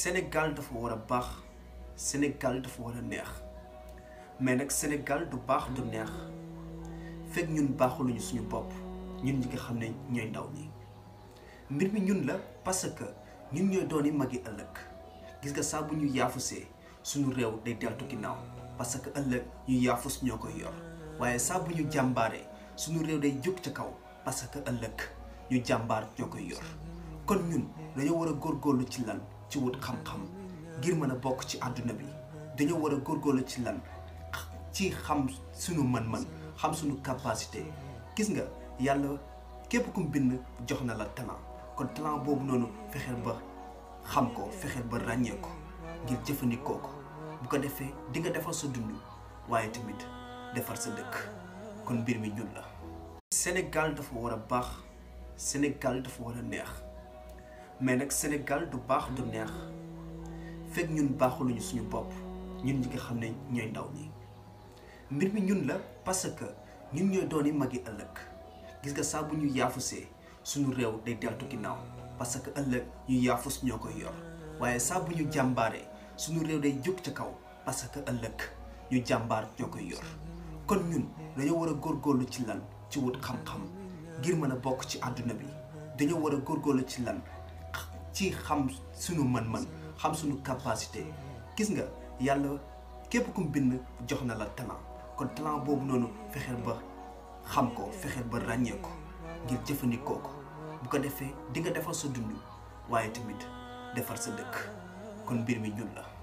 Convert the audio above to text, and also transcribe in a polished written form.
Senegal dafa war a baax Senegal dafa war a neex mais nag Senegal du baax du neex fekk ñun baaxuluñu suñu bopp ñun ñi nga xam ne ñooy ndaw ñi mbir mi ñun la parce que ñun ñooy dooni magi ëllëg gis nga saa bu ñu yaafusee suñu réew day deltu ginnaaw parce que ëllëg ñu yaafus ñoo koy yor waaye saa bu ñu jàmbaaree suñu réew day jóg ca kaw parce que ëllëg ñu jàmbaar ñoo koy yor kon ñun dañoo war a góorgóorlu ci lan ci wut xam-xam ngir mën a bokk ci àdduna bi dañoo war a góorgóorlu ci lan ci xam suñu mën-mën xam suñu capacité gis nga yàlla képp kum bind jox na la talent kon talent boobu noonu fexeel ba xam ko fexeel ba ràññee ko ngir jëfandikoo ko bu ko defee di nga defar sa dund waaye tamit defar sa dëkk kon mbir mi ñun la. Sénégal dafa war a baax Sénégal dafa war a neex mais nag Sénégal du baax du neex fekk ñun baaxuluñu suñu bopp ñun ñi nga xam ne ñooy ndaw ñi mbir mi ñun la parce que ñun ñooy dooni magi ëllëg gis nga saa bu ñu yaafusee suñu réew day deltu ginnaaw parce que ëllëg ñu yaafus ñoo koy yor waaye saa bu ñu jàmbaaree suñu réew day jóg ca kaw parce que ëllëg ñu jàmbaar ñoo koy yor kon ñun dañoo war a góorgóorlu ci lan ci wut xam-xam ngir mën a bokk ci àdduna bi dañoo war a góorgóorlu ci lan ci xam suñu mën-mën xam suñu capacité gis nga yàlla képp kum bind jox na la talent kon talent boobu noonu fexeel ba xam ko fexeel ba ràññee ko ngir jëfandikoo ko bu ko defee di nga defar sa dund waaye tamit defar sa dëkk kon mbir mi ñun la.